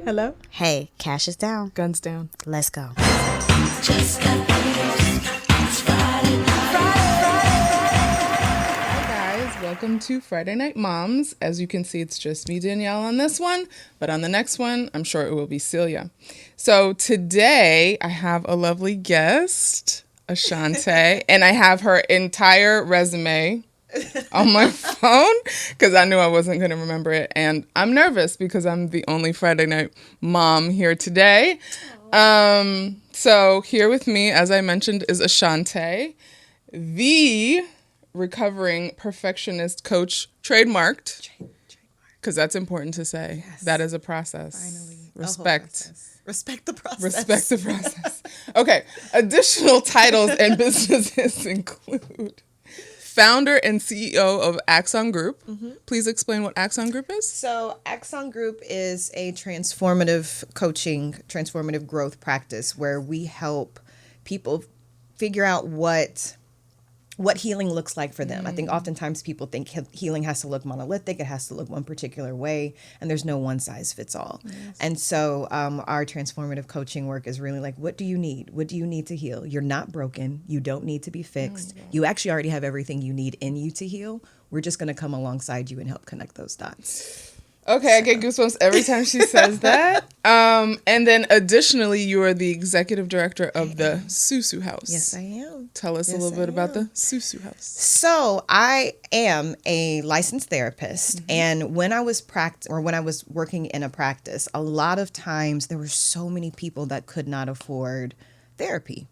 Hello? Hey, cash is down. Guns down. Let's go. Hi guys, welcome to Friday Night Moms. As you can see, it's just me, Danielle, on this one, but on the next one, I'm sure it will be Celia. So today, I have a lovely guest, Aseante, and I have her entire resume on my phone because I knew I wasn't going to remember it, and I'm nervous because I'm the only Friday Night Mom here today. So here with me, as I mentioned, is Aseante, the recovering perfectionist coach, trademarked, because that's important to say. Yes. That is a process. Finally. Respect. Respect the process. Respect the process. Okay. Additional titles and businesses include founder and CEO of Axon Group. Mm-hmm. Please explain what Axon Group is. So Axon Group is a transformative coaching, transformative growth practice where we help people figure out what healing looks like for them. I think oftentimes people think healing has to look monolithic. It has to look one particular way, and there's no one size fits all. Yes. And so our transformative coaching work is really like, what do you need? What do you need to heal? You're not broken. You don't need to be fixed. You actually already have everything you need in you to heal. We're just going to come alongside you and help connect those dots. Okay, I get goosebumps every time she says that. And then additionally, you are the executive director of the Susu House. Yes, I am. Tell us a little bit about the Susu House. So I am a licensed therapist, and when I was when I was working in a practice, a lot of times there were so many people that could not afford therapy.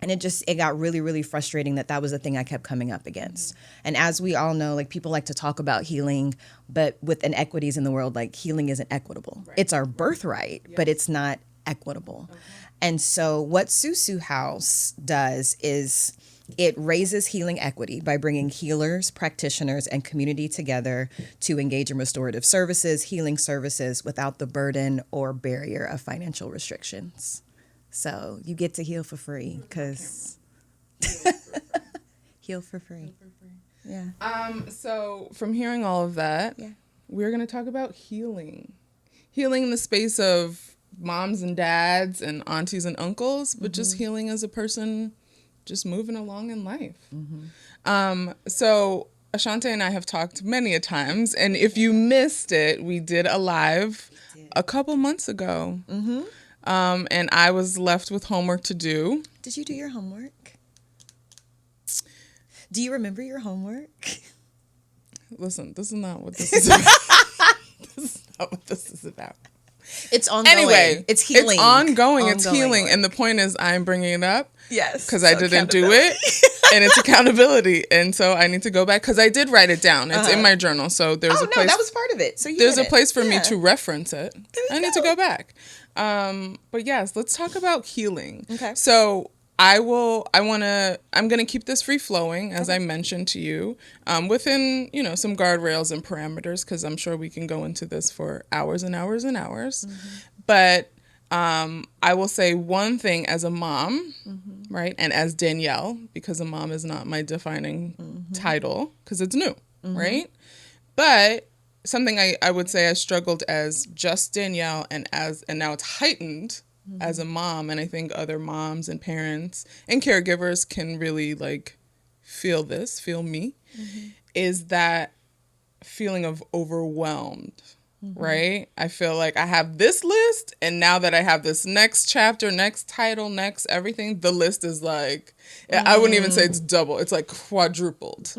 And it got really, really frustrating that was the thing I kept coming up against. And as we all know, like, people like to talk about healing, but with inequities in the world, like, healing isn't equitable. Right. It's our birthright, but it's not equitable. Okay. And so what Susu House does is it raises healing equity by bringing healers, practitioners, and community together to engage in restorative services, healing services, without the burden or barrier of financial restrictions. So you get to heal for free because heal for free. Yeah. So from hearing all of that, we're going to talk about healing in the space of moms and dads and aunties and uncles, but just healing as a person, just moving along in life. So Aseante and I have talked many a times, and if you missed it, we did a live a couple months ago. And I was left with homework to do. Did you do your homework? Do you remember your homework? Listen, this is not what this is about. This is not what this is about. It's ongoing. Anyway, it's healing. It's ongoing. It's healing. Work. And the point is, I'm bringing it up. Yes. Because I didn't do it. And it's accountability. And so I need to go back because I did write it down. It's in my journal. So there's a place. No, that was part of it. So there's a place for me to reference it. I need to go back. But yes, let's talk about healing. Okay. So I'm going to keep this free flowing, as I mentioned to you, within, some guardrails and parameters, because I'm sure we can go into this for hours and hours and hours. But I will say one thing as a mom, right? And as Danielle, because a mom is not my defining title, because it's new, right? But something I would say I struggled as just Danielle and now it's heightened as a mom. And I think other moms and parents and caregivers can really feel me, is that feeling of overwhelmed, right? I feel like I have this list, and now that I have this next chapter, next title, next everything, the list is I wouldn't even say it's double. It's quadrupled.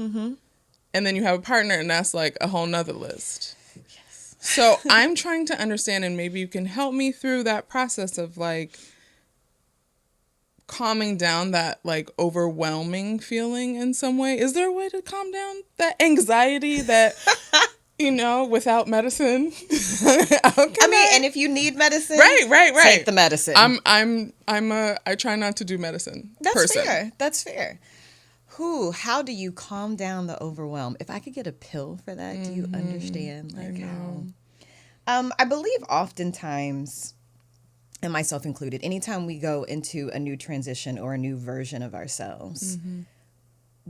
And then you have a partner, and that's a whole nother list. Yes. So I'm trying to understand, and maybe you can help me through that process of calming down that overwhelming feeling in some way. Is there a way to calm down that anxiety that, without medicine? And if you need medicine, right. Take the medicine. I try not to do medicine. That's fair. How do you calm down the overwhelm? If I could get a pill for that, do you understand? How? I believe oftentimes, and myself included, anytime we go into a new transition or a new version of ourselves,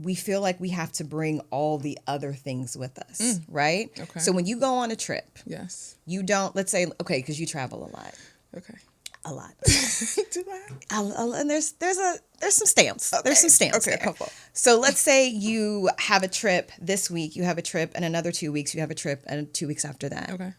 we feel like we have to bring all the other things with us, right? Okay. So when you go on a trip, yes, you don't, let's say, okay, because you travel a lot. okay, A lot. do that. And there's some stamps. Okay. There's some stamps. Okay, there. a couple. So let's say you have a trip this week, you have a trip, and another 2 weeks, you have a trip, and 2 weeks after that. Okay.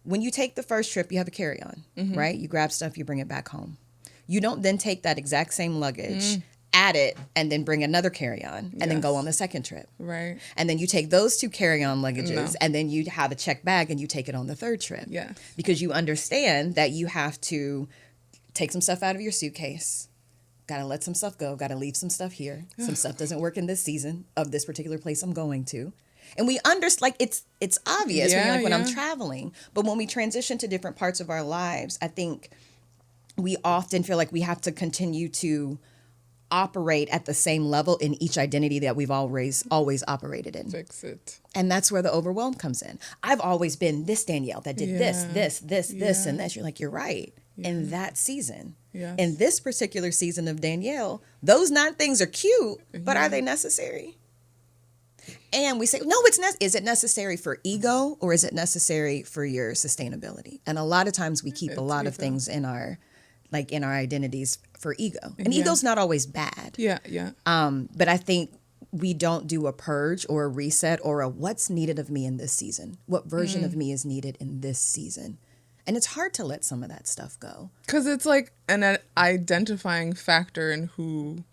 When you take the first trip, you have a carry-on, right? You grab stuff, you bring it back home. You don't then take that exact same luggage, add it, and then bring another carry-on, and then go on the second trip. Right. And then you take those 2 carry-on luggages, and then you have a checked bag, and you take it on the third trip. Yeah. Because you understand that you have to take some stuff out of your suitcase, gotta let some stuff go, gotta leave some stuff here. Some stuff doesn't work in this season of this particular place I'm going to. And we understand, like, it's obvious when I'm traveling. But when we transition to different parts of our lives, I think we often feel like we have to continue to operate at the same level in each identity that we've always operated in. Fix it. And that's where the overwhelm comes in. I've always been this Danielle that did this, and this. You're like, you're right. In that season. Yes. In this particular season of Danielle, those 9 things are cute, but are they necessary? And we say, no, is it necessary for ego or is it necessary for your sustainability? And a lot of times we keep a lot of things in our identities for ego. And ego's not always bad. Yeah, yeah. But I think we don't do a purge or a reset or a what's needed of me in this season. What version of me is needed in this season? And it's hard to let some of that stuff go. Because it's like an identifying factor in who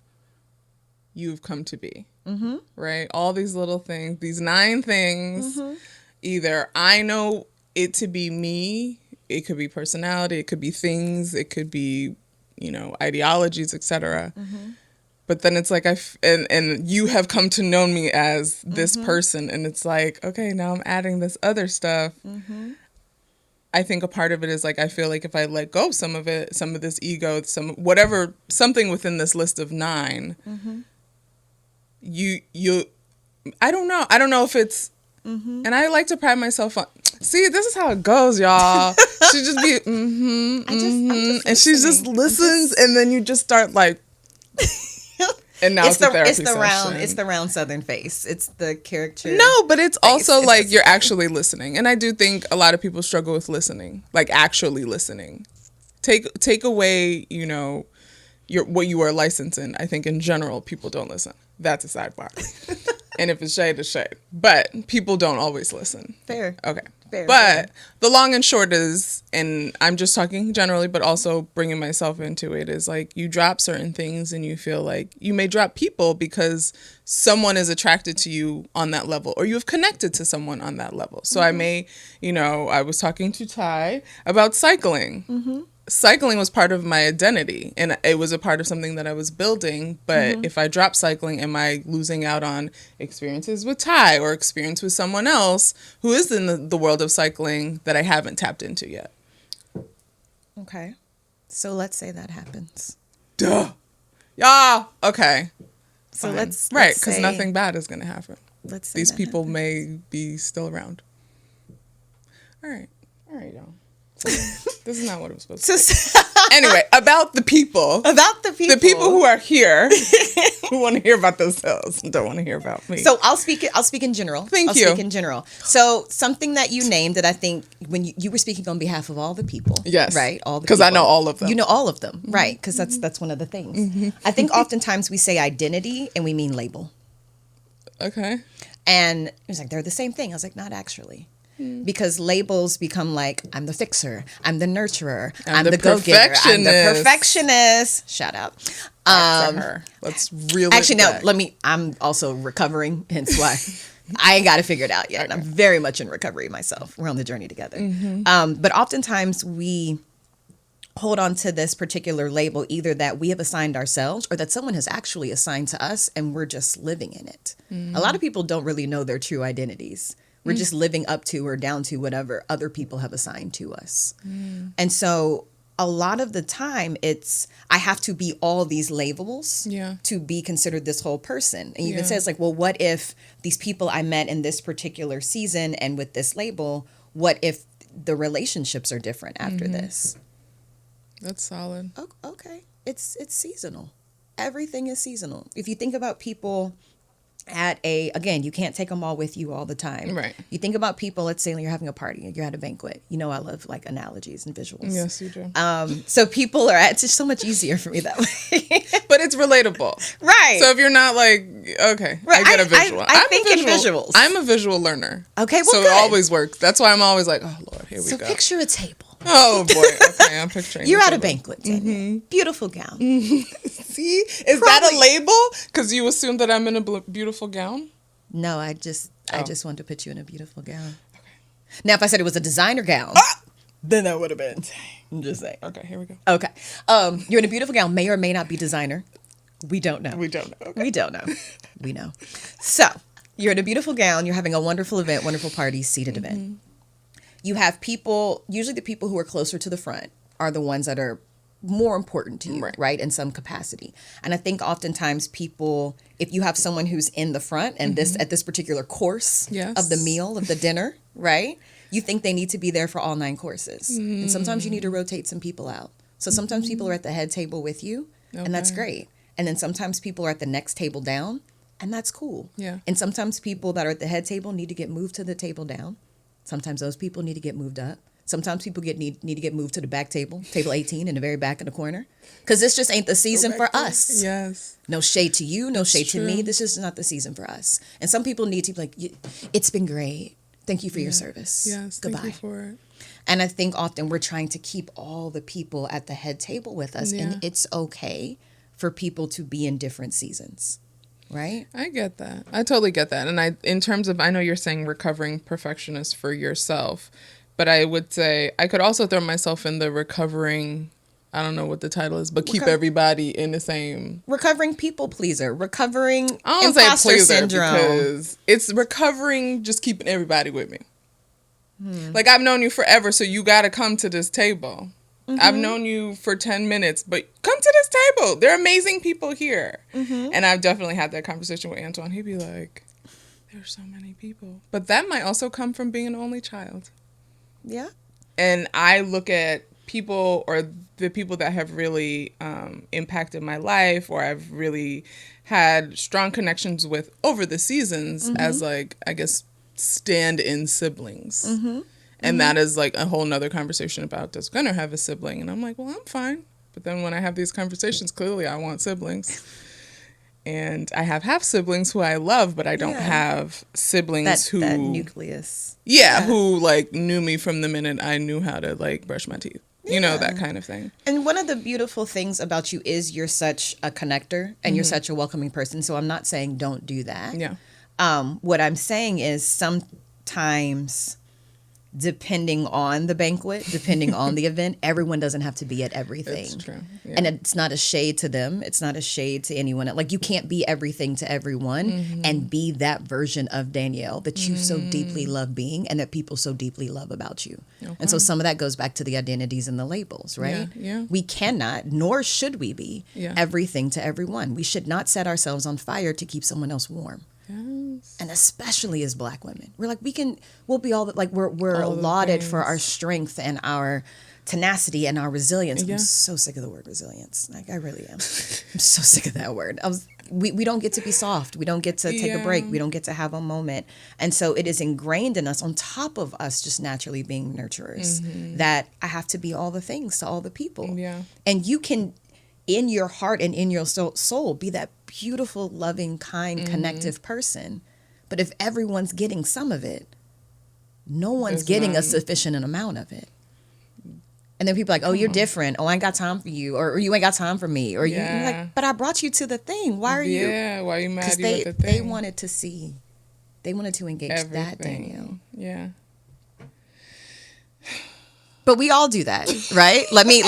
you've come to be. Mm-hmm. Right? All these little things, these 9 things, either I know it to be me, it could be personality, it could be things, it could be, ideologies, etc. But then it's like and you have come to know me as this person, and it's like, okay, now I'm adding this other stuff. I think a part of it is like, I feel like if I let go of some of it, some of this ego, something within this list of 9, I don't know if it's, and I like to pride myself on, see, this is how it goes, y'all. She just be, and she just listens, and then you just start like, and now it's the therapy session. It's the round Southern face. It's the character. No, but it's also like you're actually listening. And I do think a lot of people struggle with listening, like actually listening. Take away, what you are licensed in. I think in general, people don't listen. That's a sidebar. And if it's shade, it's shade. But people don't always listen. Fair. Okay. But the long and short is, and I'm just talking generally, but also bringing myself into it, is like you drop certain things and you feel like you may drop people because someone is attracted to you on that level, or you have connected to someone on that level. So I may, I was talking to Ty about cycling. Cycling was part of my identity, and it was a part of something that I was building. But if I drop cycling, am I losing out on experiences with Ty or experience with someone else who is in the world of cycling that I haven't tapped into yet? Okay. So let's say that happens. Duh. Yeah. Okay. So let's right, because nothing bad is going to happen. Let's say these people happens. may be still around. All right, y'all. So, this is not what it was supposed to be. Anyway, about the people. The people who are here, who want to hear about themselves and don't want to hear about me. So I'll speak in general. Thank you. I'll speak in general. So something that you named that I think when you were speaking on behalf of all the people. Yes. Right? All the because I know all of them. You know all of them. Right. Because that's one of the things. I think oftentimes we say identity and we mean label. Okay. And it was like, they're the same thing. I was like, not actually. Because labels become like, I'm the fixer, I'm the nurturer, I'm the go-getter, I'm the perfectionist. Shout out. Back to her. Let's reel actually, it back. no, I'm also recovering, hence why I ain't got to figure it out yet. Okay. And I'm very much in recovery myself. We're on the journey together. But oftentimes we hold on to this particular label, either that we have assigned ourselves or that someone has actually assigned to us and we're just living in it. A lot of people don't really know their true identities. We're just living up to or down to whatever other people have assigned to us. And so a lot of the time I have to be all these labels to be considered this whole person. And you even say, it's like, well, what if these people I met in this particular season and with this label, what if the relationships are different after this? That's solid. Okay. It's seasonal. Everything is seasonal. If you think about people again, you can't take them all with you all the time. Right. You think about people, let's say you're having a party, you're at a banquet. You know, I love like analogies and visuals. Yes, you do. So people it's just so much easier for me that way. But it's relatable. Right. So if you're not like, okay, right. I get a visual. I think in visuals. I'm a visual learner. Okay, well, so good. It always works. That's why I'm always like, oh, Lord, here we go. So picture a table. Oh, boy. Okay, I'm picturing You're at a banquet. Beautiful gown. See? Is that a label? Because you assume that I'm in a beautiful gown? No, I just wanted to put you in a beautiful gown. Okay. Now, if I said it was a designer gown, then that would have been. I'm just saying. Okay, here we go. Okay. You're in a beautiful gown. May or may not be designer. We don't know. We don't know. Okay. We don't know. We know. So, you're in a beautiful gown. You're having a wonderful event, wonderful party, seated event. You have people, usually the people who are closer to the front are the ones that are more important to you, right? In some capacity. And I think oftentimes people, if you have someone who's in the front and at this particular course of the meal, of the dinner, right? You think they need to be there for all 9 courses. And sometimes you need to rotate some people out. So sometimes people are at the head table with you, and that's great. And then sometimes people are at the next table down, and that's cool. Yeah. And sometimes people that are at the head table need to get moved to the table down. Sometimes those people need to get moved up. Sometimes people need to get moved to the back table, table 18 in the very back in the corner. Because this just ain't the season for us. Yes. No shade to you, no shade to me. This is not the season for us. And some people need to be like, it's been great. Thank you for your service. Yes, goodbye. Thank you for it. And I think often we're trying to keep all the people at the head table with us. Yeah. And it's okay for people to be in different seasons. Right? I get that. I totally get that. And in terms of, I know you're saying recovering perfectionist for yourself, but I would say I could also throw myself in the recovering, I don't know what the title is, but keep everybody in the same. Recovering people pleaser, recovering I don't imposter say pleaser syndrome. Because it's recovering just keeping everybody with me. Like I've known you forever, so you got to come to this table. I've known you for 10 minutes, but come to this table. There are amazing people here. And I've definitely had that conversation with Antoine. He'd be like, there's so many people. But that might also come from being an only child. Yeah. And I look at people or the people that have really impacted my life or I've really had strong connections with over the seasons as like, I guess, stand-in siblings. And that is like a whole nother conversation about does Gunnar have a sibling? And I'm like, well, I'm fine. But then when I have these conversations, clearly I want siblings. And I have half siblings who I love, but I don't have siblings who... That nucleus. Yeah, who like knew me from the minute I knew how to like brush my teeth. You know, that kind of thing. And one of the beautiful things about you is you're such a connector and you're such a welcoming person. So I'm not saying don't do that. Yeah. What I'm saying is sometimes... depending on the banquet, depending on the event, everyone doesn't have to be at everything. It's true. Yeah. And it's not a shade to them. It's not a shade to anyone. Like you can't be everything to everyone and be that version of Danielle that you so deeply love being and that people so deeply love about you. Okay. And so some of that goes back to the identities and the labels, right? Yeah. We cannot, nor should we be everything to everyone. We should not set ourselves on fire to keep someone else warm. Yes. And especially as Black women, we're like, we'll be all that, like we're all lauded for our strength and our tenacity and our resilience. Yeah. I'm so sick of the word resilience. Like I really am. I'm so sick of that word. We don't get to be soft. We don't get to take a break. We don't get to have a moment. And so it is ingrained in us on top of us just naturally being nurturers that I have to be all the things to all the people. Yeah. And you can, in your heart and in your soul, be that beautiful, loving, kind, connective person. But if everyone's getting some of it, no one's getting a sufficient amount of it. And then people are like, oh, you're different. Oh, I ain't got time for you. Or you ain't got time for me. Or you're like, but I brought you to the thing. Why are you? Yeah, why are you mad you at the thing? They wanted to see. They wanted to engage that, Danielle. Yeah. But we all do that, right? Let me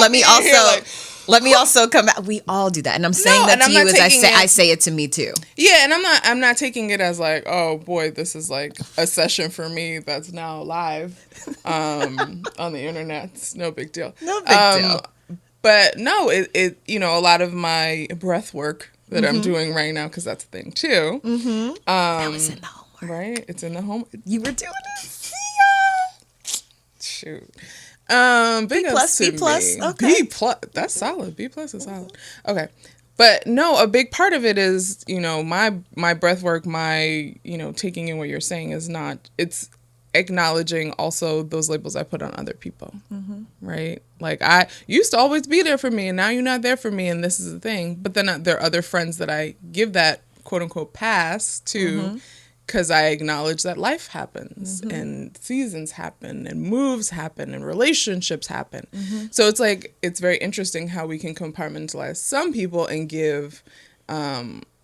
also come back. We all do that, and I'm saying that to you as I say it to me too. Yeah, and I'm not taking it as like, oh boy, this is like a session for me that's now live on the internet. It's no big deal. No big deal. But no, it a lot of my breath work that I'm doing right now, because that's a thing too. That was in the homework, right? It's in the home. You were doing it. Shoot. B plus. Okay. B plus. That's solid. B plus is solid. Okay. But no, a big part of it is, my breath work, my, taking in what you're saying is not, it's acknowledging also those labels I put on other people, right? Like, I used to always be there for me, and now you're not there for me, and this is the thing. But then there are other friends that I give that quote unquote pass to, because I acknowledge that life happens and seasons happen and moves happen and relationships happen. So it's like, it's very interesting how we can compartmentalize some people and give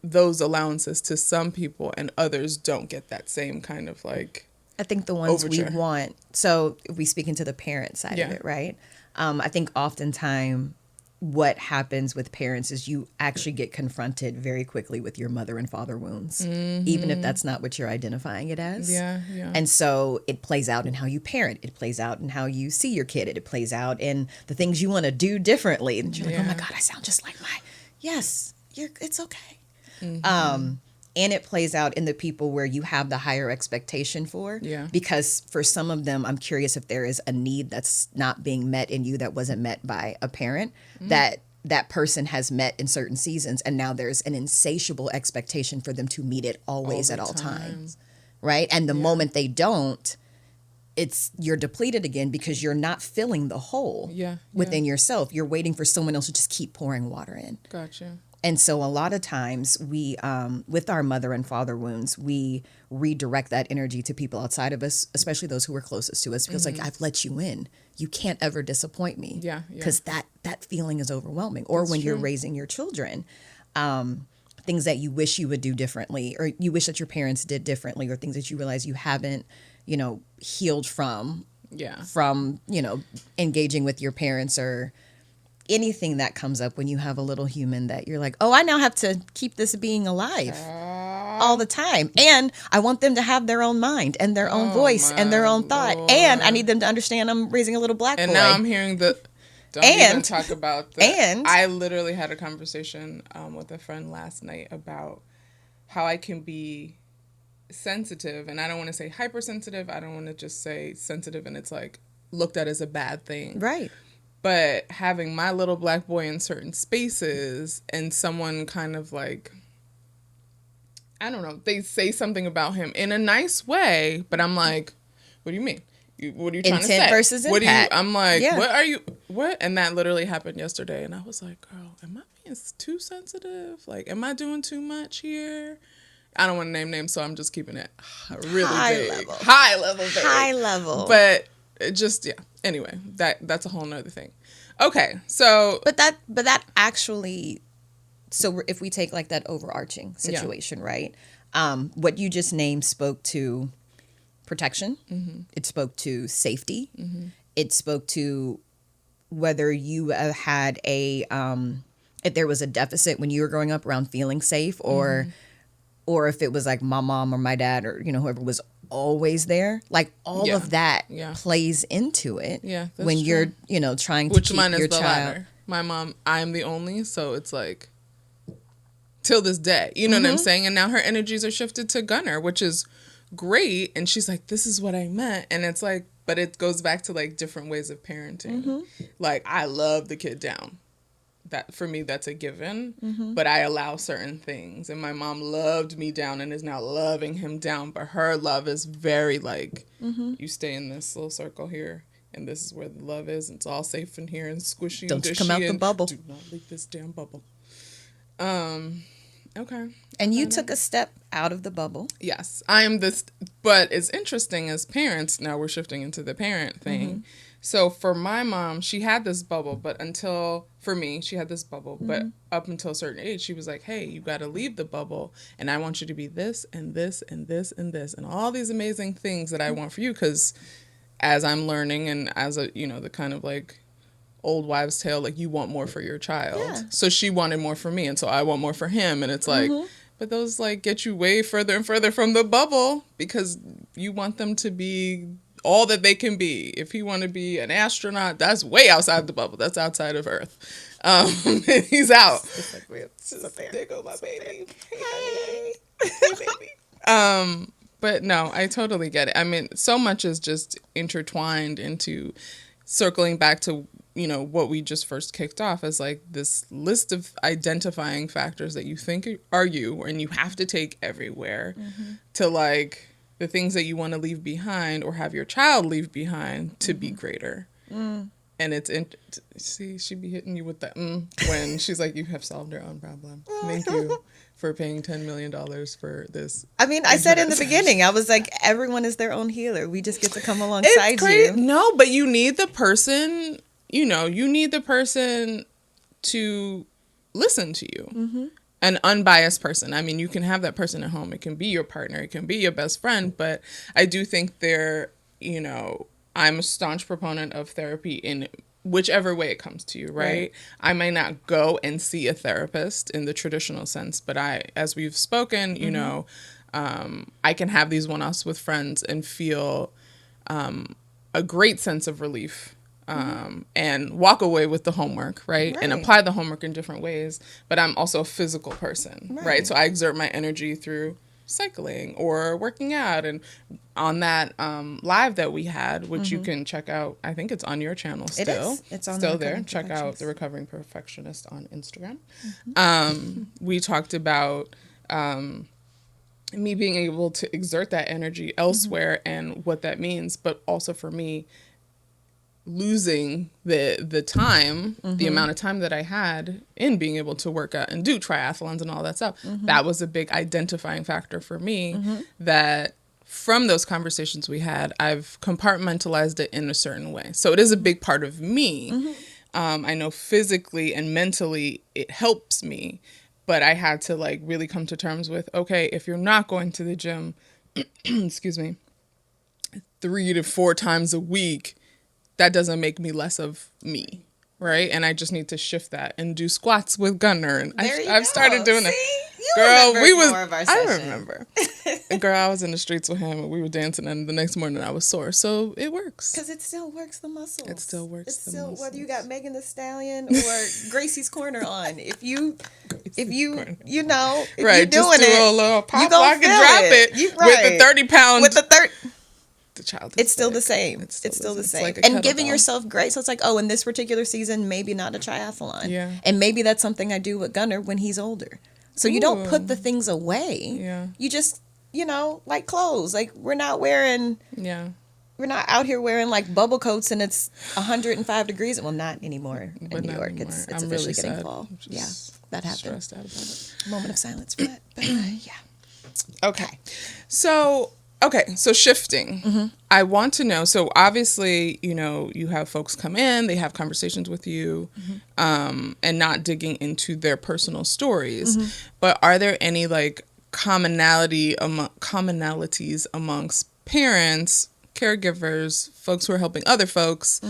those allowances to some people, and others don't get that same kind of like, I think the ones overture. we want. So if we speak into the parent side of it, right? I think oftentimes what happens with parents is you actually get confronted very quickly with your mother and father wounds, even if that's not what you're identifying it as. Yeah. And so it plays out in how you parent. It plays out in how you see your kid. It plays out in the things you want to do differently. And you're like, oh my God, I sound just like yes, it's okay. And it plays out in the people where you have the higher expectation for. Yeah. Because for some of them, I'm curious if there is a need that's not being met in you that wasn't met by a parent that person has met in certain seasons. And now there's an insatiable expectation for them to meet it always at all times. Right. And the moment they don't, you're depleted again because you're not filling the hole within yourself. You're waiting for someone else to just keep pouring water in. Gotcha. And so a lot of times we, with our mother and father wounds, we redirect that energy to people outside of us, especially those who are closest to us, because like, I've let you in. You can't ever disappoint me. Yeah. Because that feeling is overwhelming. Or that's when you're raising your children, things that you wish you would do differently, or you wish that your parents did differently, or things that you realize you haven't, healed from. Yeah. From, engaging with your parents, or anything that comes up when you have a little human that you're like, oh, I now have to keep this being alive all the time. And I want them to have their own mind and their own voice and their own thought. Lord. And I need them to understand I'm raising a little black boy. And now I'm hearing don't even talk about that. I literally had a conversation with a friend last night about how I can be sensitive. And I don't want to say hypersensitive. I don't want to just say sensitive and it's like looked at as a bad thing. Right. But having my little black boy in certain spaces and someone kind of like, I don't know, they say something about him in a nice way, but I'm like, what do you mean? What are you trying to say? Intent versus impact. I'm like, what? And that literally happened yesterday. And I was like, girl, am I being too sensitive? Like, am I doing too much here? I don't want to name names, so I'm just keeping it really vague. High level. But it just, anyway, that's a whole nother thing. Okay, so but that actually, so if we take like that overarching situation, right? What you just named spoke to protection. It spoke to safety. It spoke to whether you had if there was a deficit when you were growing up around feeling safe, or if it was like my mom or my dad or whoever was always there, like all of that plays into it. Yeah, that's when true. You're trying to Which keep mine is your the child. latter. My mom, I'm the only, so it's like till this day, you know what I'm saying? And now her energies are shifted to Gunner, which is great. And she's like, this is what I meant. And it's like, but it goes back to like different ways of parenting. Like, I love the kid down. That for me, that's a given, but I allow certain things. And my mom loved me down and is now loving him down. But her love is very like, you stay in this little circle here, and this is where the love is. And it's all safe in here and squishy. Don't and come out the bubble. Do not leak this damn bubble. Okay. And you took a step out of the bubble. Yes, I am this. But it's interesting as parents. Now we're shifting into the parent thing. So for my mom, she had this bubble, but for me, she had this bubble, but up until a certain age, she was like, hey, you got to leave the bubble, and I want you to be this and this and this and this and all these amazing things that I want for you, because as I'm learning and as the kind of like old wives' tale, like you want more for your child. Yeah. So she wanted more for me, and so I want more for him, and it's like, but those like get you way further and further from the bubble because you want them to be all that they can be. If he want to be an astronaut, that's way outside the bubble. That's outside of Earth. He's out. There go my baby. Hey, baby. But no, I totally get it. I mean, so much is just intertwined into circling back to you know, what we just first kicked off as like this list of identifying factors that you think are you and you have to take everywhere to like the things that you want to leave behind or have your child leave behind to be greater. And it's see, she be hitting you with that when she's like, you have solved your own problem. Thank you for paying $10 million for this. I mean, I said in the beginning, I was like, everyone is their own healer. We just get to come alongside you. No, but you need the person, you know, you need the person to listen to you. An unbiased person. I mean, you can have that person at home. It can be your partner. It can be your best friend. But I do think you know, I'm a staunch proponent of therapy in whichever way it comes to you, right? I might not go and see a therapist in the traditional sense, but as we've spoken, you know, I can have these one-offs with friends and feel a great sense of relief and walk away with the homework, right? And apply the homework in different ways. But I'm also a physical person, right? So I exert my energy through cycling or working out. And on that live that we had, which you can check out, I think it's on your channel still. It's on still there. Check out The Recovering Perfectionist on Instagram. We talked about me being able to exert that energy elsewhere and what that means, but also for me, losing the time, the amount of time that I had in being able to work out and do triathlons and all that stuff, that was a big identifying factor for me that from those conversations we had, I've compartmentalized it in a certain way. So it is a big part of me. I know physically and mentally it helps me, but I had to like really come to terms with, okay, if you're not going to the gym, excuse me, 3 to 4 times a week, that doesn't make me less of me, right? And I just need to shift that and do squats with Gunner. And I've started doing it. Girl, I remember. Girl, I was in the streets with him and we were dancing, and the next morning I was sore. So it works. Because it still works the muscles. It still works the muscles. Whether you got Megan Thee Stallion or Gracie's Corner on, if you know, if right, you're doing just do it, a little pop, lock, and drop it with the 30-pound. With the the child. It's still the same. It's still the same. Like and giving yourself grace. So it's like, oh, in this particular season, maybe not a triathlon. Yeah. And maybe that's something I do with Gunner when he's older. So you don't put the things away. Yeah. You just, like clothes. Like we're not wearing. Yeah. We're not out here wearing like bubble coats and it's 105 degrees. Well, not anymore in New York. Anymore. It's officially really getting fall. Yeah, that happened. Stressed out about it. Moment of silence for that. But yeah. Okay. So shifting. I want to know, so obviously, you have folks come in, they have conversations with you, and not digging into their personal stories, but are there any like commonalities amongst parents, caregivers, folks who are helping other folks,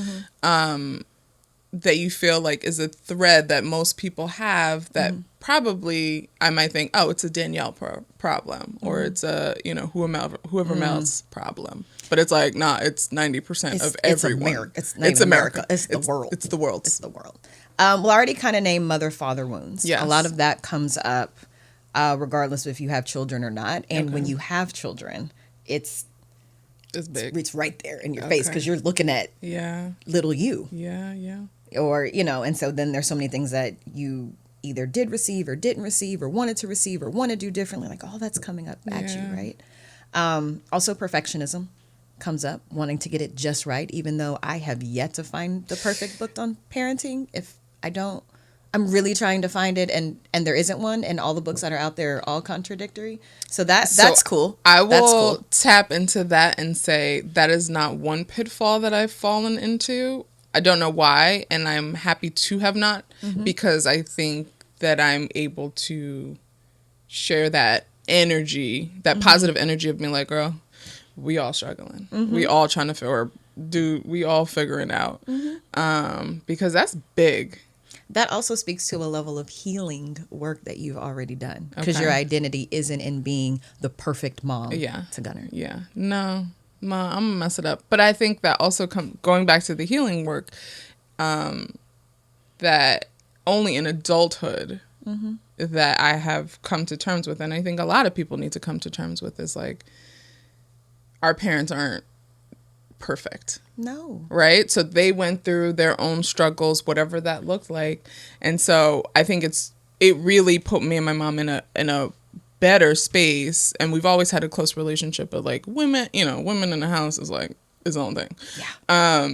that you feel like is a thread that most people have that probably I might think, oh, it's a Danielle problem or it's a, whoever Mel's problem. But it's like, nah, it's 90% of everyone. It's America. It's the world. It's the world. It's the world. Well, I already kind of named mother-father wounds. Yes. A lot of that comes up regardless of if you have children or not. And when you have children, it's big. It's right there in your face because you're looking at little you. Yeah. Or, and so then there's so many things that you either did receive or didn't receive or wanted to receive or want to do differently. Like all that's coming up at you, right? Also, perfectionism comes up, wanting to get it just right, even though I have yet to find the perfect book on parenting. If I don't, I'm really trying to find it, and there isn't one, and all the books that are out there are all contradictory. So that's cool. I will tap into that and say that is not one pitfall that I've fallen into. I don't know why, and I'm happy to have not, because I think that I'm able to share that energy, that positive energy of being like, girl, we all struggling. We all trying to we all figuring out. Because that's big. That also speaks to a level of healing work that you've already done. Because your identity isn't in being the perfect mom to Gunner. Yeah. No, Ma, I'm going to mess it up. But I think that also going back to the healing work, that only in adulthood that I have come to terms with, and I think a lot of people need to come to terms with, is like, our parents aren't perfect. No. Right? So they went through their own struggles, whatever that looked like. And so I think it really put me and my mom in a better space. And we've always had a close relationship, but like women in the house is like its own thing. Yeah.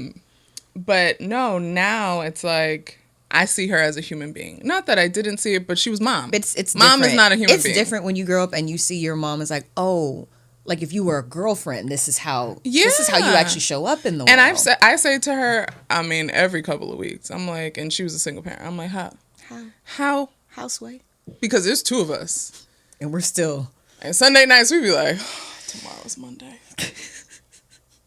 But no, now it's like I see her as a human being. Not that I didn't see it, but she was mom. It's mom different. Is not a human being. It's different when you grow up and you see your mom as like, oh, like if you were a girlfriend, this is how you actually show up in the world. And I say to her, I mean, every couple of weeks, I'm like, and she was a single parent. I'm like, how, Houseway? Because there's two of us, and we're still. And Sunday nights we'd be like, tomorrow's Monday.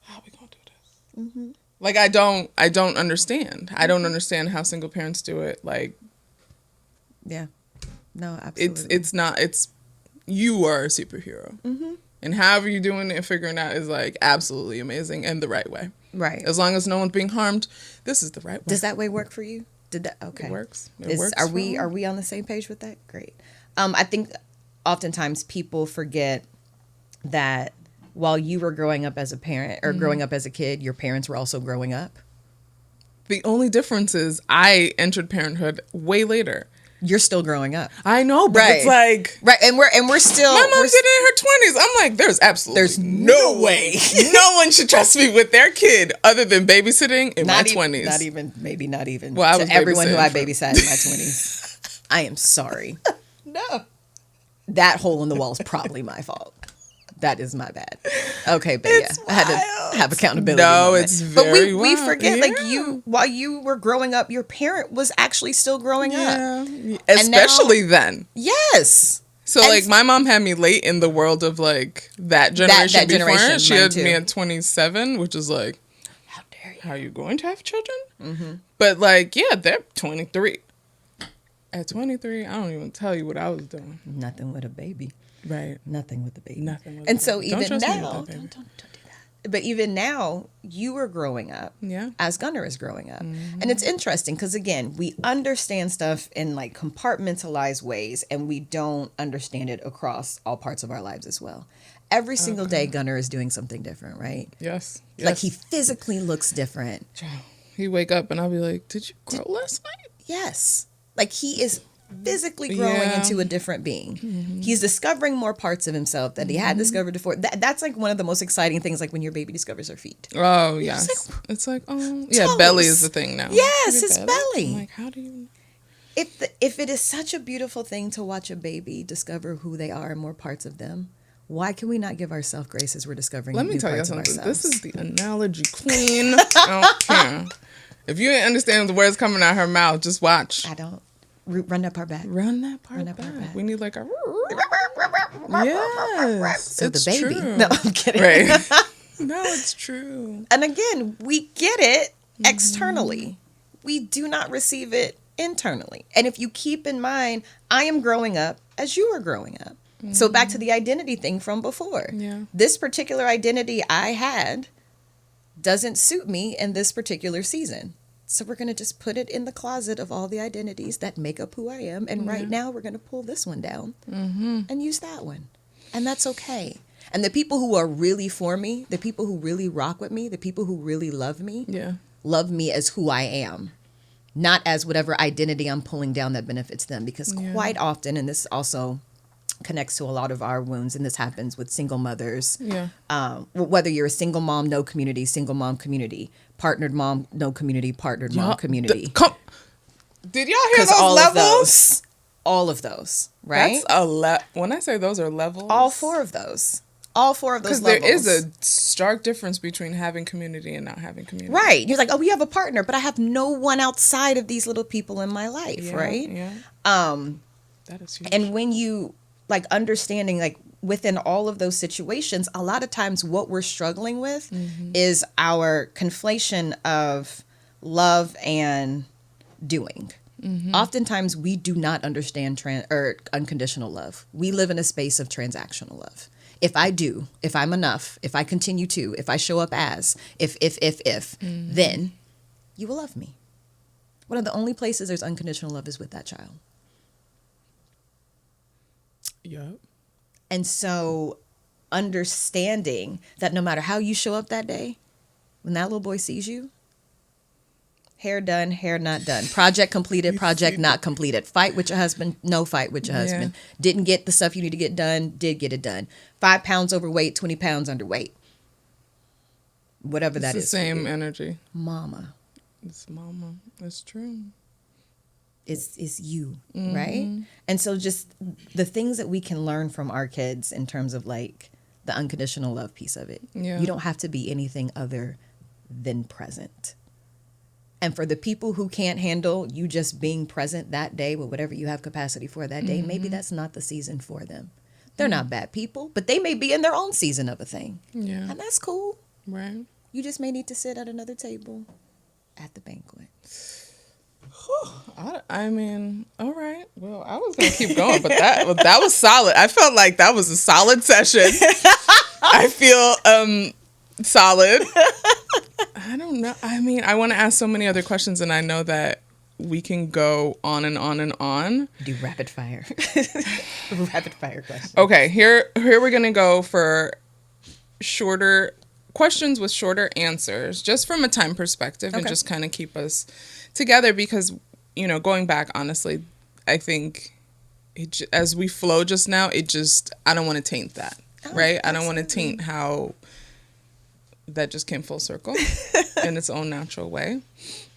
How are we gonna do this? Mm-hmm. Like I don't understand. I don't understand how single parents do it. Like, yeah, no, absolutely. It's not. It's you are a superhero. Mm-hmm. And however you're doing it and figuring it out is like absolutely amazing and the right way. Right. As long as no one's being harmed, this is the right way. Does that way work for you? Okay. It works. Are we on the same page with that? Great. I think oftentimes people forget that while you were growing up as a parent or growing up as a kid, your parents were also growing up. The only difference is I entered parenthood way later. You're still growing up. I know, but it's like and we're still. My mom did it in her 20s. I'm like, there's no way no one should trust me with their kid other than babysitting in my 20s. Not even. Well, I was to everyone who I babysat in my 20s. I am sorry. No, that hole in the wall is probably my fault. That is my bad. Okay, but yeah, I had to have accountability. No, it's very But we forget, like while you were growing up, your parent was actually still growing up. Especially then. Yes. So like my mom had me late in the world of like that generation that before. Generation, she had me at 27, which is like, how dare you? How are you going to have children? Mm-hmm. But like, yeah, they're 23. At 23, I don't even tell you what I was doing. Nothing with a baby. Right. Nothing with the baby. Nothing with and the so baby. even Don't now, don't do that. But even now, you are growing up. Yeah. As Gunnar is growing up. Mm-hmm. And it's interesting because, again, we understand stuff in like compartmentalized ways and we don't understand it across all parts of our lives as well. Every single day, Gunnar is doing something different, right? Yes. Like he physically looks different. He wake up and I'll be like, did you grow last night? Yes. Like he is physically growing into a different being. Mm-hmm. He's discovering more parts of himself that he had discovered before. That's like one of the most exciting things, like when your baby discovers her feet. Oh, yes. It's like, oh, yeah, belly is the thing now. Yes, his belly. I'm like, how do you... If it is such a beautiful thing to watch a baby discover who they are and more parts of them, why can we not give ourselves grace as we're discovering new parts of ourselves? Let me tell you something. This is the analogy queen. I don't care. If you didn't understand the words coming out her mouth, just watch. I don't. Run that part back. Run that part back. We need like a... Yes. So it's the baby. True. No, I'm kidding. Right. No, it's true. And again, we get it externally. We do not receive it internally. And if you keep in mind, I am growing up as you are growing up. Mm-hmm. So back to the identity thing from before. Yeah. This particular identity I had doesn't suit me in this particular season. So we're going to just put it in the closet of all the identities that make up who I am. And right now we're going to pull this one down and use that one. And that's okay. And the people who are really for me, the people who really rock with me, the people who really love me as who I am, not as whatever identity I'm pulling down that benefits them. Because quite often, and this also connects to a lot of our wounds, and this happens with single mothers. Yeah. Whether you're a single mom, no community, single mom community, partnered mom, no community, partnered mom community. Did y'all hear those levels? All of those, right? That's when I say those are levels. All four of those levels. Because there is a stark difference between having community and not having community. Right. You're like, oh, we have a partner, but I have no one outside of these little people in my life, right? Yeah. That is huge. And when you like understanding, like within all of those situations, a lot of times what we're struggling with is our conflation of love and doing. Oftentimes we do not understand unconditional love. We live in a space of transactional love. If I do, if I'm enough, if I continue to, if I show up as, if, then you will love me. One of the only places there's unconditional love is with that child. Yep. And so understanding that no matter how you show up that day, when that little boy sees you, hair done, hair not done. Project completed, project not completed. Fight with your husband, no fight with your husband. Didn't get the stuff you need to get done, did get it done. 5 pounds overweight, 20 pounds underweight. Whatever that is. It's the same energy. Mama. It's mama. It's true. It's you, right? And so just the things that we can learn from our kids in terms of like the unconditional love piece of it. Yeah. You don't have to be anything other than present. And for the people who can't handle you just being present that day with whatever you have capacity for that day, maybe that's not the season for them. They're not bad people, but they may be in their own season of a thing. Yeah. And that's cool. Right. You just may need to sit at another table at the banquet. I mean, all right. Well, I was going to keep going, but that was solid. I felt like that was a solid session. I feel solid. I don't know. I mean, I want to ask so many other questions, and I know that we can go on and on and on. Do rapid fire. Rapid fire questions. Okay, here we're going to go for shorter questions with shorter answers, just from a time perspective, and just kind of keep us together because, you know, going back, honestly, I think as we flow just now, I don't want to taint that, right? Absolutely. I don't want to taint how that just came full circle in its own natural way.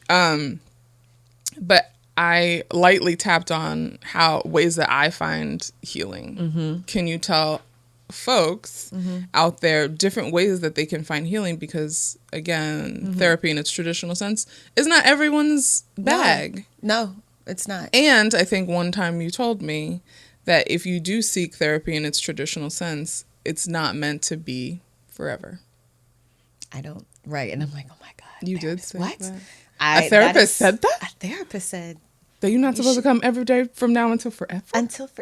But I lightly tapped on ways that I find healing. Can you tell folks out there different ways that they can find healing? Because again, therapy in its traditional sense is not everyone's bag. No, it's not. And I think one time you told me that if you do seek therapy in its traditional sense, it's not meant to be forever. I don't. Right. And I'm like, oh my God. You did say what? That? A therapist said that? A therapist said that you're not supposed to come every day from now until forever?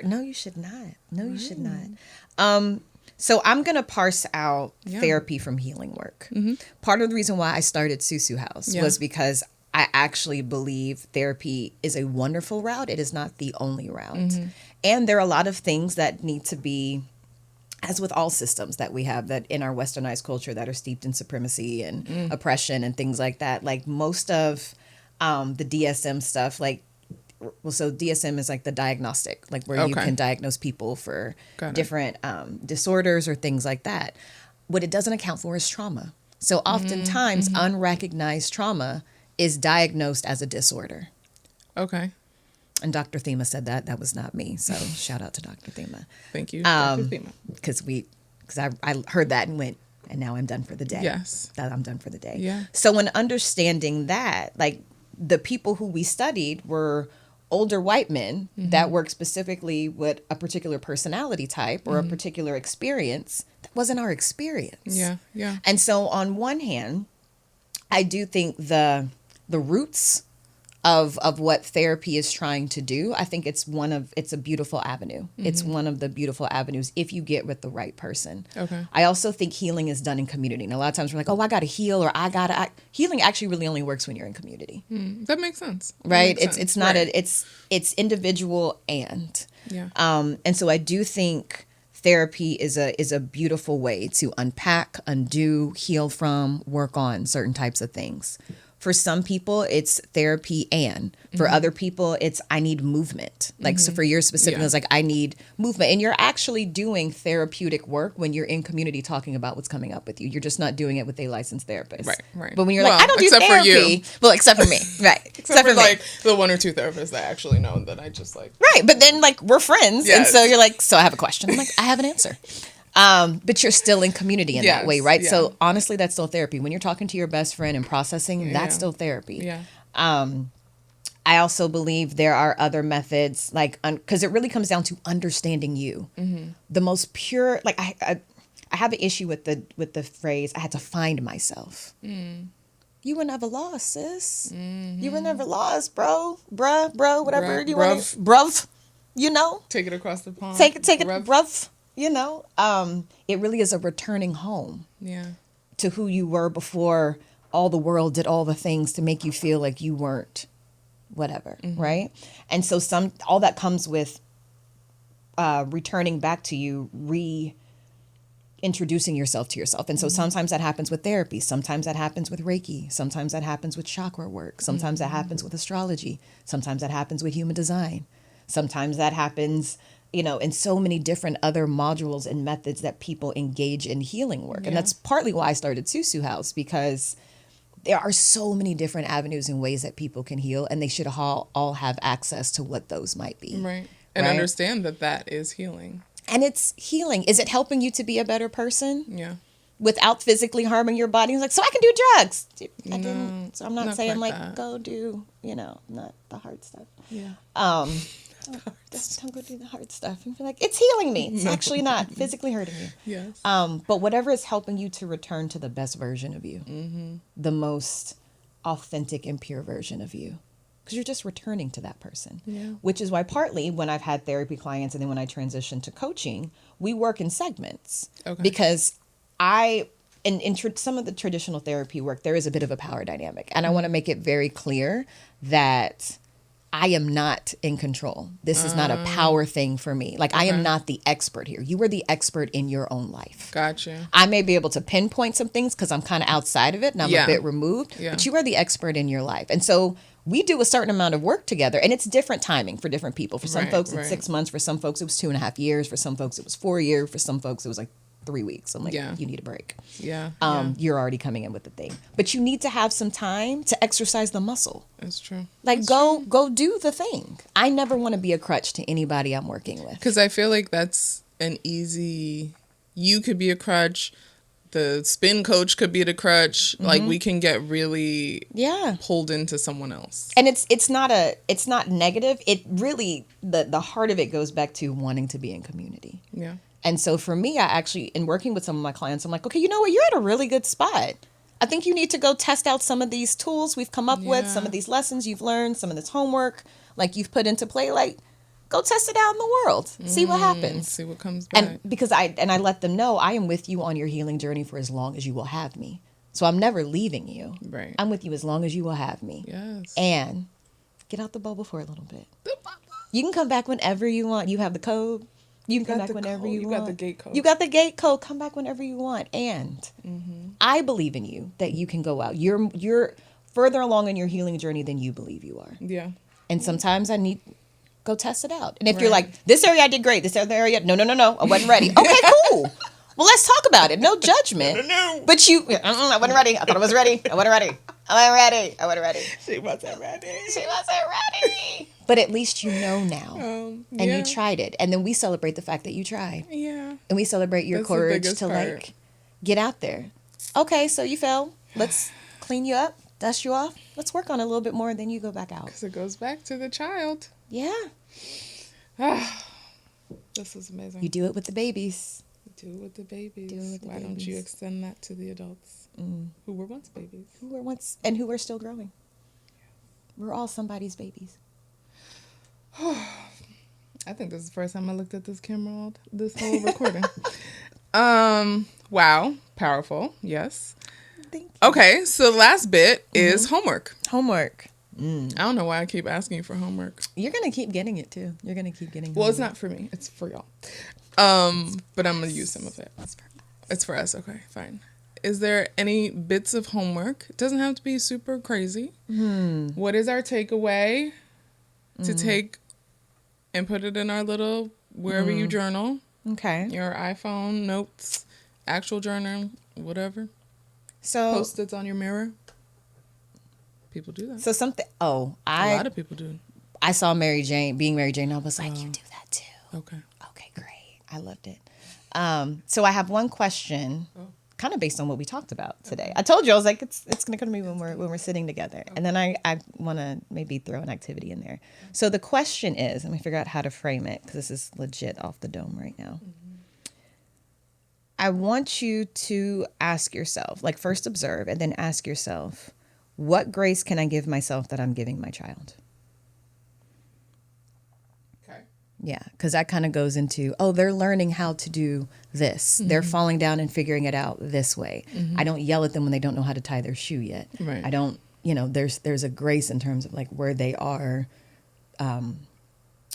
No, you should not. No, you should not. So I'm going to parse out therapy from healing work. Part of the reason why I started Susu House was because I actually believe therapy is a wonderful route. It is not the only route. And there are a lot of things that need to be, as with all systems that we have that in our westernized culture that are steeped in supremacy and oppression and things like that. Like most of the DSM stuff, so DSM is like the diagnostic, like where you can diagnose people for different disorders or things like that. What it doesn't account for is trauma. So oftentimes unrecognized trauma is diagnosed as a disorder. Okay. And Dr. Thema said that. That was not me. So shout out to Dr. Thema. Thank you, Dr. Thema. Because I heard that and went, and now I'm done for the day. Yes. I'm done for the day. Yeah. So in understanding that, like the people who we studied were older white men that worked specifically with a particular personality type or a particular experience that wasn't our experience. Yeah, yeah. And so on one hand, I do think the roots of what therapy is trying to do, I think it's a beautiful avenue. It's one of the beautiful avenues if you get with the right person. Okay. I also think healing is done in community. And a lot of times we're like, oh, I got to heal or healing actually really only works when you're in community. That makes sense. Right? It's not it's individual and. Yeah. And so I do think therapy is a beautiful way to unpack, undo, heal from, work on certain types of things. For some people, it's therapy and. For other people, it's I need movement. Like, so for your specific, it's like I need movement. And you're actually doing therapeutic work when you're in community talking about what's coming up with you. You're just not doing it with a licensed therapist. Right. But when you're like, I don't do therapy. For you. Well, except for me. Right. except for like the one or two therapists that I actually know that I just like. Right. But then like we're friends. Yes. And so you're like, so I have a question. I'm like, I have an answer. But you're still in community in that way, right? Yeah. So honestly, that's still therapy. When you're talking to your best friend and processing, that's still therapy. Yeah. I also believe there are other methods, like, because it really comes down to understanding you. The most pure, like I have an issue with the phrase, I had to find myself. You were never lost, sis. You were never lost, bro, whatever you want, bruv, you know? Take it across the pond. Take it, bruv. You know, it really is a returning home to who you were before all the world did all the things to make you feel like you weren't whatever, right? And so all that comes with returning back to you, introducing yourself to yourself. And so sometimes that happens with therapy. Sometimes that happens with Reiki. Sometimes that happens with chakra work. Sometimes that happens with astrology. Sometimes that happens with human design. Sometimes that happens, in so many different other modules and methods that people engage in healing work. Yeah. And that's partly why I started Susu House, because there are so many different avenues and ways that people can heal, and they should all have access to what those might be. Right. And understand that is healing. And it's healing. Is it helping you to be a better person? Yeah. Without physically harming your body? It's like, so I can do drugs. I No, didn't. So I'm not saying go do, not the hard stuff. Yeah. Don't go do the hard stuff and be like, it's healing me. It's actually not physically hurting you. Yes. But whatever is helping you to return to the best version of you, the most authentic and pure version of you. Because you're just returning to that person. Yeah. Which is why partly when I've had therapy clients and then when I transition to coaching, we work in segments. Okay. Because in some of the traditional therapy work, there is a bit of a power dynamic. And I want to make it very clear that I am not in control. This is not a power thing for me. Like, I am not the expert here. You are the expert in your own life. Gotcha. I may be able to pinpoint some things because I'm kind of outside of it and I'm a bit removed. Yeah. But you are the expert in your life. And so we do a certain amount of work together, and it's different timing for different people. For some folks, it's 6 months. For some folks, it was 2.5 years. For some folks, it was 4 years. For some folks, it was like 3 weeks. I'm like, you need a break. Yeah. You're already coming in with the thing. But you need to have some time to exercise the muscle. That's true. Like, go do the thing. I never want to be a crutch to anybody I'm working with. Because I feel like that's an easy... You could be a crutch. The spin coach could be the crutch. Like, we can get really pulled into someone else. And it's not negative. It really, the heart of it goes back to wanting to be in community. Yeah. And so for me, I actually, in working with some of my clients, I'm like, okay, you know what? You're at a really good spot. I think you need to go test out some of these tools we've come up with, some of these lessons you've learned, some of this homework, like you've put into play, like go test it out in the world. See what happens. See what comes back. And because I let them know I am with you on your healing journey for as long as you will have me. So I'm never leaving you. Right. I'm with you as long as you will have me. Yes. And get out the bubble for a little bit. You can come back whenever you want. You have the code. You can come back whenever you want. You got the gate code. You got the gate code. Come back whenever you want. And I believe in you that you can go out. You're further along in your healing journey than you believe you are. Yeah. And sometimes I need go test it out. And if you're like, this area I did great, this other area, no, I wasn't ready. Okay, cool. Well, let's talk about it. No judgment. No. But I wasn't ready. I thought I was ready. I wasn't ready. I wasn't ready. She wasn't ready. But at least you know now. And you tried it. And then we celebrate the fact that you tried. Yeah. And we celebrate your courage to like get out there. Okay, so you fell. Let's clean you up, dust you off. Let's work on it a little bit more, and then you go back out. Because it goes back to the child. Yeah. This is amazing. You do it with the babies. Do it with the babies. Why don't you extend that to the adults who were once babies? And who are still growing. We're all somebody's babies. I think this is the first time I looked at this camera this whole recording. Wow. Powerful. Yes. Thank you. Okay. So the last bit is homework. Homework. I don't know why I keep asking you for homework. You're going to keep getting it too. You're going to keep getting Well, it's not for me. It's for y'all. But I'm going to use some of it. It's for us. Okay, fine. Is there any bits of homework? It doesn't have to be super crazy. What is our takeaway to take and put it in our little, wherever you journal? Okay. Your iPhone, notes, actual journal, whatever. So Post-its on your mirror. People do that. So something, a lot of people do. I saw Mary Jane, being Mary Jane, I was like, you do that too. Okay, great. I loved it. So I have one question, kind of based on what we talked about today. I told you, I was like, it's going to come to me when we're sitting together. Okay. And then I want to maybe throw an activity in there. So the question is, let me figure out how to frame it, because this is legit off the dome right now. I want you to ask yourself, like first observe and then ask yourself, what grace can I give myself that I'm giving my child? Okay. Yeah, because that kind of goes into, they're learning how to do this. They're falling down and figuring it out this way. I don't yell at them when they don't know how to tie their shoe yet. Right. I don't, there's a grace in terms of like where they are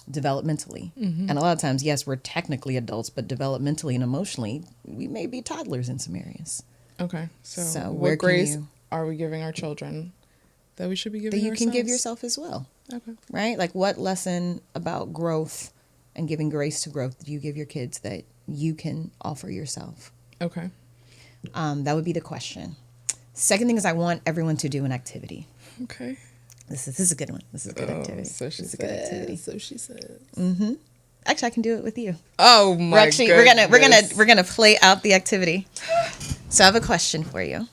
developmentally. And a lot of times, yes, we're technically adults, but developmentally and emotionally, we may be toddlers in some areas. Okay. So what grace are we giving our children that we should be giving ourselves? That you can give yourself as well. Okay. Right? Like, what lesson about growth and giving grace to growth do you give your kids that you can offer yourself? Okay. That would be the question. Second thing is, I want everyone to do an activity. Okay. This is a good one. This is a good activity. So she says. Good activity. So she says. Mm-hmm. Actually, I can do it with you. Oh my goodness. We're gonna play out the activity. So I have a question for you.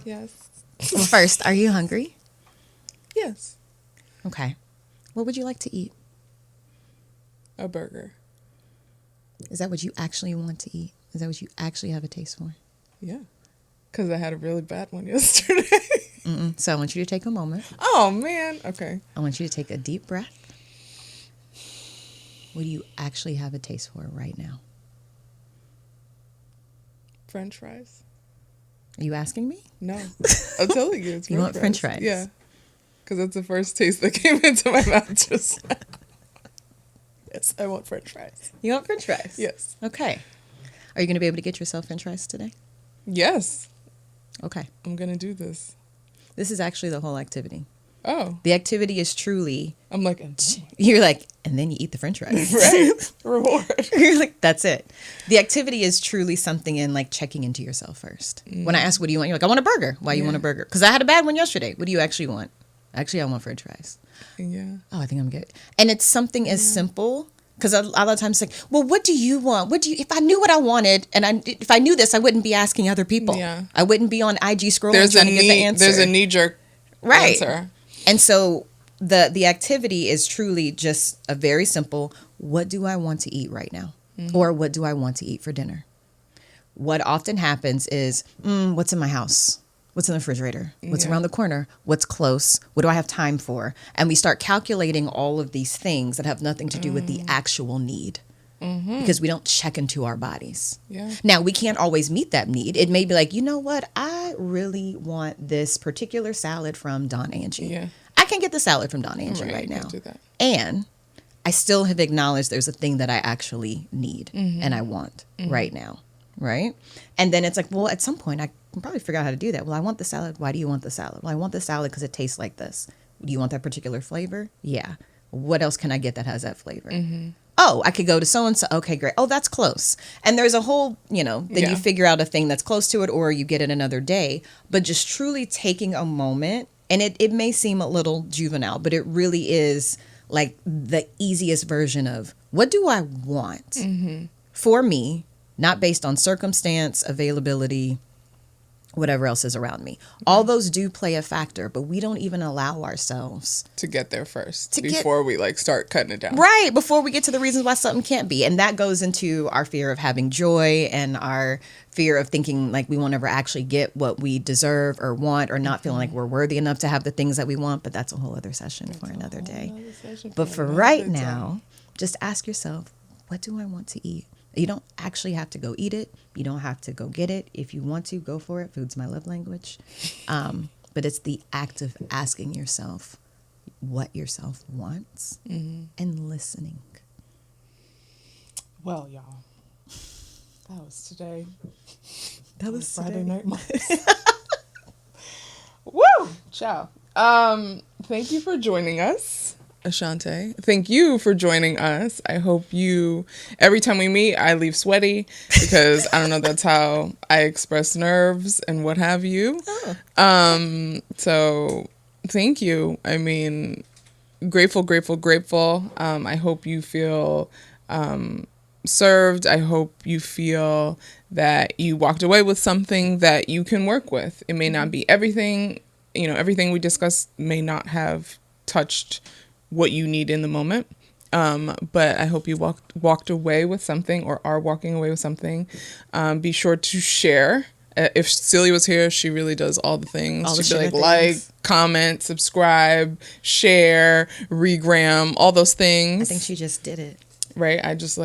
Yes. Well, first, are you hungry? Yes. Okay. What would you like to eat? A burger. Is that what you actually want to eat? Is that what you actually have a taste for? Yeah. Because I had a really bad one yesterday. So I want you to take a moment. Oh, man. Okay. I want you to take a deep breath. What do you actually have a taste for right now? French fries. Are you asking me? No. I'm telling you. It's you want French fries? Yeah. Because that's the first taste that came into my mouth just now. Yes, I want French fries. You want French fries? Yes. Okay. Are you going to be able to get yourself French fries today? Yes. Okay. I'm going to do this. This is actually the whole activity. Oh. The activity is truly... I'm like... You're like, and then you eat the French fries. Right. Reward. You're like, that's it. The activity is truly something in like checking into yourself first. When I ask, what do you want? You're like, I want a burger. Why you want a burger? Because I had a bad one yesterday. What do you actually want? Actually, I want French fries. Yeah. Oh, I think I'm good. And it's something as simple... Because a lot of times it's like, well, what do you want? If I knew what I wanted, and if I knew this, I wouldn't be asking other people. Yeah. I wouldn't be on IG scrolling trying to get the answer. There's a knee-jerk answer. And so the activity is truly just a very simple, what do I want to eat right now? Or what do I want to eat for dinner? What often happens is, what's in my house? What's in the refrigerator? What's around the corner? What's close? What do I have time for? And we start calculating all of these things that have nothing to do with the actual need. Because we don't check into our bodies. Yeah. Now, we can't always meet that need. It may be like, you know what? I really want this particular salad from Don Angie. Yeah. I can get the salad from Don Angie right now. Do that. And I still have acknowledged there's a thing that I actually need and I want right now. Right? And then it's like, well, at some point I can probably figure out how to do that. Well, I want the salad. Why do you want the salad? Well, I want the salad because it tastes like this. Do you want that particular flavor? Yeah. What else can I get that has that flavor? Oh, I could go to so-and-so. Okay, great. Oh, that's close. And there's a whole, then you figure out a thing that's close to it or you get it another day. But just truly taking a moment, and it may seem a little juvenile, but it really is like the easiest version of what do I want for me, not based on circumstance, availability, whatever else is around me. All those do play a factor, but we don't even allow ourselves to get there first before we start cutting it down. Right, before we get to the reasons why something can't be. And that goes into our fear of having joy and our fear of thinking like we won't ever actually get what we deserve or want, or not feeling like we're worthy enough to have the things that we want. But that's a whole other session for another day. But for right now, just ask yourself, what do I want to eat? You don't actually have to go eat it. You don't have to go get it. If you want to, go for it. Food's my love language. But it's the act of asking yourself what yourself wants and listening. Well, y'all, that was today. That was Friday today. Night Moms. Woo! Ciao. Thank you for joining us. Aseante, thank you for joining us. I hope every time we meet, I leave sweaty because I don't know, that's how I express nerves and what have you. So thank you. I mean, grateful. I hope you feel served. I hope you feel that you walked away with something that you can work with. It may not be everything, everything we discussed may not have touched what you need in the moment. But I hope you walked away with something or are walking away with something. Be sure to share. If Celia was here, she really does all the things. She'd be like, comment, subscribe, share, regram, all those things. I think she just did it. Right? I just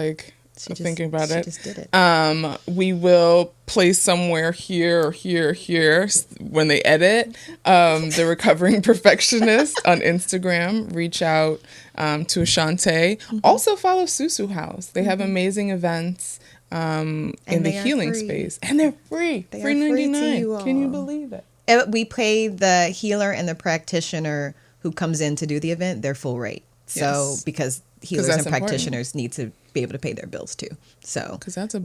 thinking about it. She just did it. We will place somewhere here or here when they edit. The Recovering Perfectionist on Instagram. Reach out to Aseante. Mm-hmm. Also follow Susu House. They have amazing events in the healing space. And they're free. They free are free $99. to you all. Can you believe it? We pay the healer and the practitioner who comes in to do the event their full rate. So because healers and practitioners need to be able to pay their bills too. So because that's a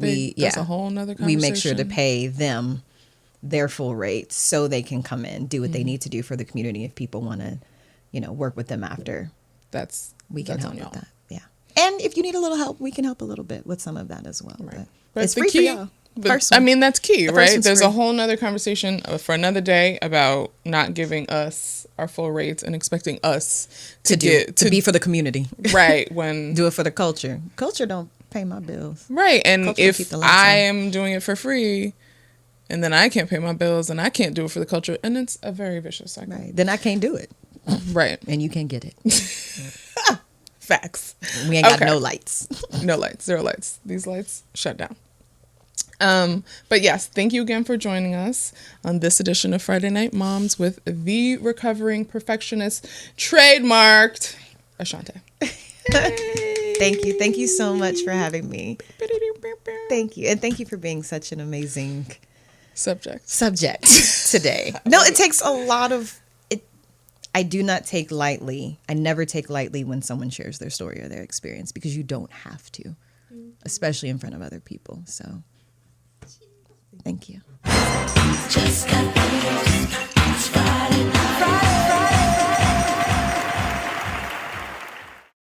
whole nother conversation. We make sure to pay them their full rate so they can come in, do what they need to do for the community. If people want to, work with them after, we can help with that. Yeah. And if you need a little help, we can help a little bit with some of that as well. Right. But it's free for y'all. But, that's key, right? There's a whole nother conversation for another day about not giving us our full rates and expecting us to be for the community. Right. When do it for the culture. Culture don't pay my bills. Right. And culture if I am doing it for free and then I can't pay my bills and I can't do it for the culture, and it's a very vicious cycle. Right. Then I can't do it. Right. And you can't get it. Facts. We ain't got no lights. No lights. 0 lights. These lights shut down. But yes, thank you again for joining us on this edition of Friday Night Moms with the Recovering Perfectionist, trademarked Aseante. Thank you. Thank you so much for having me. Thank you. And thank you for being such an amazing subject today. No, it takes a lot of it. I do not take lightly. I never take lightly when someone shares their story or their experience, because you don't have to, especially in front of other people. So thank you.